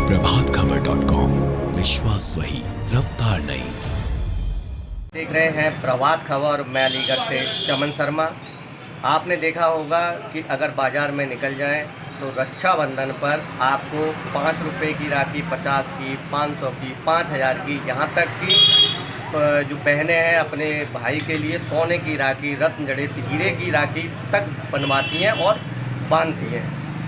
प्रभातखबर.com, विश्वास वही, रफ्तार नहीं। देख रहे हैं प्रभात खबर। मैं अलीगढ़ से चमन शर्मा। आपने देखा होगा कि अगर बाज़ार में निकल जाएं तो रक्षाबंधन पर आपको 5 रुपये की राखी, 50 की, 500 की, 5000 की, यहाँ तक कि जो बहनें हैं अपने भाई के लिए सोने की राखी, रत्न जड़ित हीरे की राखी तक बनवाती हैं और बांधती हैं।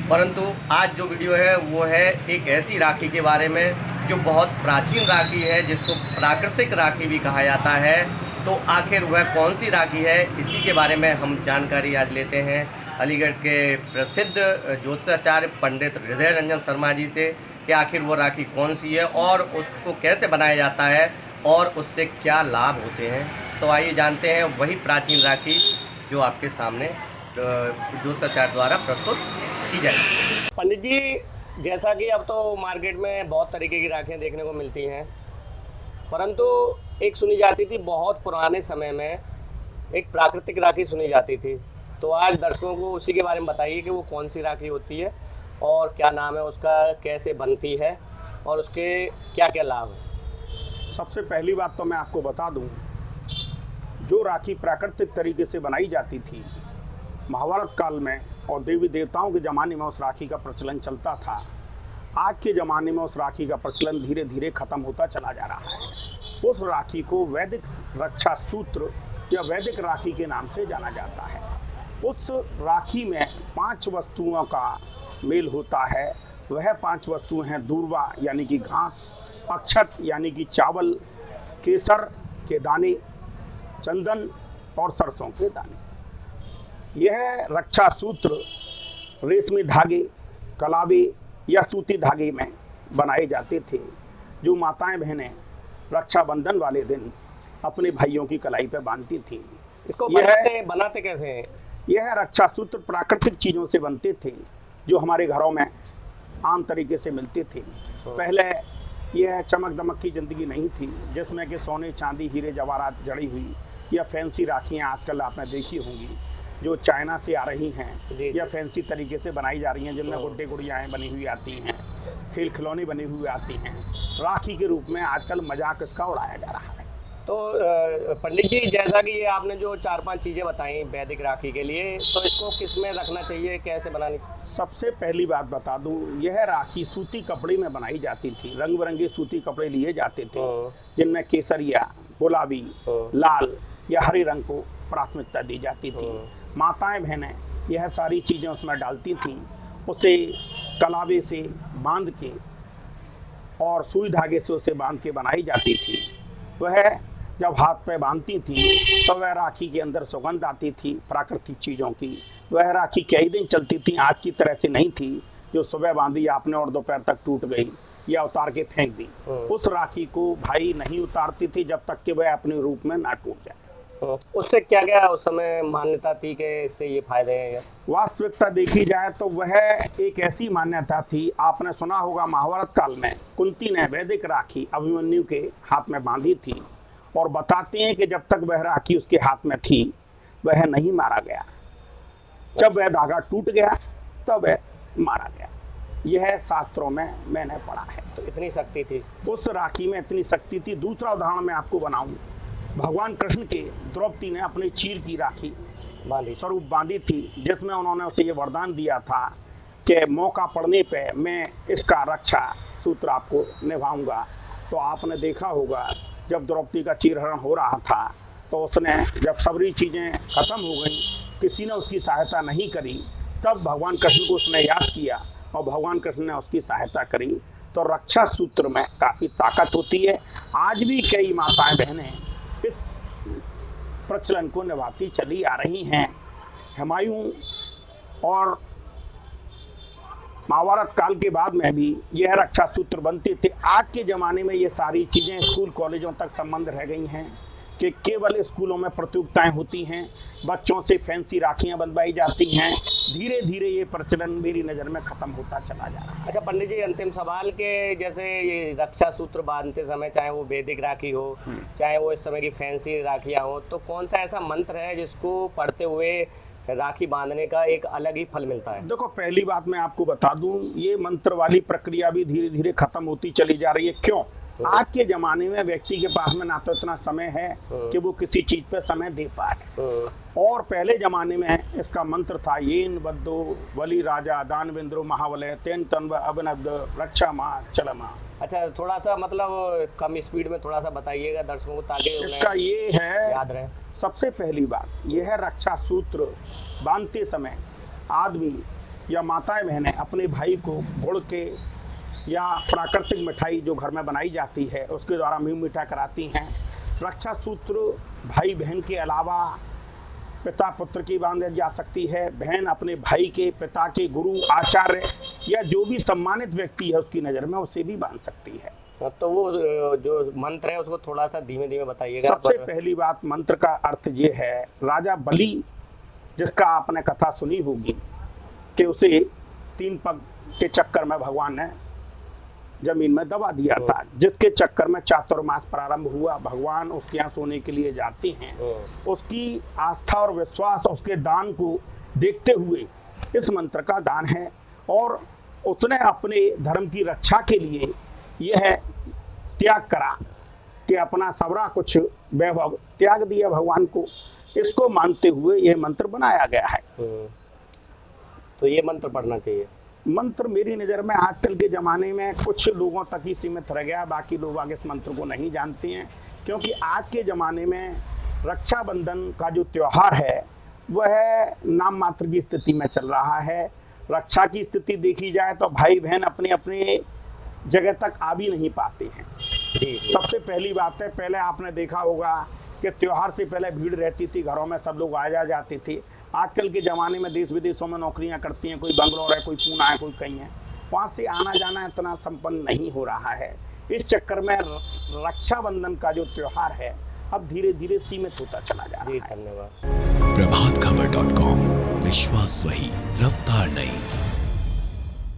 परंतु आज जो वीडियो है वो है एक ऐसी राखी के बारे में जो बहुत प्राचीन राखी है, जिसको प्राकृतिक राखी भी कहा जाता है। तो आखिर वह कौन सी राखी है, इसी के बारे में हम जानकारी आज लेते हैं अलीगढ़ के प्रसिद्ध ज्योतिषाचार्य पंडित हृदय रंजन शर्मा जी से कि आखिर वो राखी कौन सी है और उसको कैसे बनाया जाता है और उससे क्या लाभ होते हैं। तो आइए जानते हैं वही प्राचीन राखी जो आपके सामने ज्योतिषाचार्य द्वारा प्रस्तुत की जाएगी। पंडित जी, जैसा कि अब तो मार्केट में बहुत तरीके की राखियाँ देखने को मिलती हैं, परंतु एक सुनी जाती थी बहुत पुराने समय में, एक प्राकृतिक राखी सुनी जाती थी। तो आज दर्शकों को उसी के बारे में बताइए कि वो कौन सी राखी होती है और क्या नाम है उसका, कैसे बनती है और उसके क्या क्या लाभ हैं। सबसे पहली बात तो मैं आपको बता दूं, जो राखी प्राकृतिक तरीके से बनाई जाती थी महाभारत काल में और देवी देवताओं के ज़माने में उस राखी का प्रचलन चलता था। आज के ज़माने में उस राखी का प्रचलन धीरे धीरे खत्म होता चला जा रहा है। उस राखी को वैदिक रक्षा सूत्र या वैदिक राखी के नाम से जाना जाता है। उस राखी में 5 वस्तुओं का मेल होता है। वह 5 वस्तुएं हैं दूर्वा यानी कि घास, अक्षत यानी कि चावल, केसर के दाने, चंदन और सरसों के दाने। यह रक्षा सूत्र रेशमी धागे, कलावे या सूती धागे में बनाए जाते थे, जो माताएं बहनें रक्षाबंधन वाले दिन अपने भाइयों की कलाई पर बांधती थी। इसको बनाते कैसे हैं? यह रक्षा सूत्र प्राकृतिक चीज़ों से बनते थे जो हमारे घरों में आम तरीके से मिलते थे। पहले यह चमक दमक की ज़िंदगी नहीं थी, जिसमें कि सोने चांदी हीरे जवाहरात जड़ी हुई या फैंसी राखियाँ आजकल आपने देखी होंगी जो चाइना से आ रही हैं या फैंसी तरीके से बनाई जा रही हैं, जिनमें गुड्डे गुड़ियाएँ बनी हुई आती हैं, खेल खिलौने बने हुए आती हैं। राखी के रूप में आजकल मजाक इसका उड़ाया जा रहा है। तो पंडित जी, जैसा कि ये आपने जो 4-5 चीज़ें बताई वैदिक राखी के लिए, तो इसको किस में रखना चाहिए, कैसे बनानी चाहिए? सबसे पहली बात बता दूं, यह राखी सूती कपड़े में बनाई जाती थी। रंग बिरंगे सूती कपड़े लिए जाते थे, जिनमें केसरिया, गुलाबी, लाल या हरे रंग को प्राथमिकता दी जाती थी। माताएं बहनें यह सारी चीज़ें उसमें डालती थीं, उसे कलावे से बांध के और सुई धागे से उसे बांध के बनाई जाती थी। वह जब हाथ पे बांधती थी तो वह राखी के अंदर सुगंध आती थी प्राकृतिक चीज़ों की। वह राखी कई दिन चलती थी, आज की तरह से नहीं थी जो सुबह बांधी आपने और दोपहर तक टूट गई या उतार के फेंक दी। उस राखी को भाई नहीं उतारती थी जब तक कि वह अपने रूप में ना टूट जाए। उससे क्या क्या उस समय मान्यता थी कि इससे ये फायदे हैं? वास्तविकता देखी जाए तो वह एक ऐसी मान्यता थी, आपने सुना होगा महाभारत काल में कुंती ने वैदिक राखी अभिमन्यु के हाथ में बांधी थी और बताते हैं कि जब तक वह राखी उसके हाथ में थी वह नहीं मारा गया। जब वह धागा टूट गया तब वह मारा गया। यह शास्त्रों में मैंने पढ़ा है। तो इतनी शक्ति थी उस राखी में, इतनी शक्ति थी। दूसरा उदाहरण मैं आपको बनाऊं, भगवान कृष्ण के द्रौपदी ने अपनी चीर की राखी स्वरूप बांधी थी, जिसमें उन्होंने उसे ये वरदान दिया था कि मौका पड़ने पे मैं इसका रक्षा सूत्र आपको निभाऊंगा। तो आपने देखा होगा जब द्रौपदी का चीरहरण हो रहा था तो उसने, जब सारी चीज़ें खत्म हो गई, किसी ने उसकी सहायता नहीं करी, तब भगवान कृष्ण को उसने याद किया और भगवान कृष्ण ने उसकी सहायता करी। तो रक्षा सूत्र में काफ़ी ताकत होती है। आज भी कई माताएं बहनें इस प्रचलन को निभाती चली आ रही हैं। हुमायूं और महाभारत काल के बाद में भी यह रक्षा सूत्र बनते थे। आज के ज़माने में ये सारी चीज़ें स्कूल कॉलेजों तक संबंध रह गई हैं कि केवल स्कूलों में प्रतियोगिताएं होती हैं, बच्चों से फैंसी राखियां बनवाई जाती हैं। धीरे धीरे ये प्रचलन मेरी नज़र में ख़त्म होता चला जा रहा है। अच्छा पंडित जी, अंतिम सवाल के जैसे ये रक्षा सूत्र बांधते समय, चाहे वो वैदिक राखी हो चाहे वो इस समय की फैंसी राखियाँ हो, तो कौन सा ऐसा मंत्र है जिसको पढ़ते हुए राखी बांधने का एक अलग ही फल मिलता है। देखो, पहली बात मैं आपको बता दूं, ये मंत्र वाली प्रक्रिया भी धीरे धीरे खत्म होती चली जा रही है। क्यों? आज के जमाने में व्यक्ति के पास में ना तो इतना समय है कि वो किसी चीज पे समय दे पाए, और पहले जमाने में इसका मंत्र था, येन बद्दो बलि राजा दानवेंद्रो महावलय तेन तन्व अभिनव रक्षा माँ चल माँ। अच्छा, थोड़ा सा मतलब कम स्पीड में थोड़ा सा बताइएगा दर्शकों को, ताकि इसका ये है, याद रहे। सबसे पहली बात यह है, रक्षा सूत्र बांधते समय आदमी या माताएं बहनें अपने भाई को गुड़ के या प्राकृतिक मिठाई जो घर में बनाई जाती है उसके द्वारा मुंह मीठा कराती हैं। रक्षा सूत्र भाई बहन के अलावा पिता पुत्र की बांधी जा सकती है, बहन अपने भाई के, पिता के गुरु आचार्य या जो भी सम्मानित व्यक्ति है उसकी नज़र में उसे भी बांध सकती है। तो वो जो मंत्र है उसको थोड़ा सा धीमे धीमे बताइएगा। सबसे पहली बात, मंत्र का अर्थ ये है, राजा बलि जिसका आपने कथा सुनी होगी कि उसे 3 पग के चक्कर में भगवान ने जमीन में दबा दिया था, जिसके चक्कर में चातुर्मास प्रारंभ हुआ। भगवान उसके यहाँ सोने के लिए जाते हैं, उसकी आस्था और विश्वास, उसके दान को देखते हुए इस मंत्र का दान है, और उसने अपने धर्म की रक्षा के लिए यह त्याग करा कि अपना सबरा कुछ वैभव त्याग दिया भगवान को। इसको मानते हुए यह मंत्र बनाया गया है। तो ये मंत्र पढ़ना चाहिए। मंत्र मेरी नज़र में आजकल के ज़माने में कुछ लोगों तक ही सीमित रह गया, बाकी लोग आगे इस मंत्र को नहीं जानते हैं, क्योंकि आज के ज़माने में रक्षाबंधन का जो त्यौहार है वह नाम मात्र की स्थिति में चल रहा है। रक्षा की स्थिति देखी जाए तो भाई बहन अपने अपने जगह तक आ भी नहीं पाते हैं। सबसे पहली बात है, पहले आपने देखा होगा कि त्यौहार से पहले भीड़ रहती थी, घरों में सब लोग आ जा जाते थे। आजकल के ज़माने में देश विदेशों में नौकरियां करती हैं, कोई बंगलोर है, कोई पूना है, कोई कहीं है, वहाँ से आना जाना इतना संपन्न नहीं हो रहा है। इस चक्कर में रक्षाबंधन का जो त्यौहार है अब धीरे धीरे सीमित होता चला जा रहा है। धन्यवाद। प्रभातखबर.com, विश्वास वही, रफ्तार नहीं।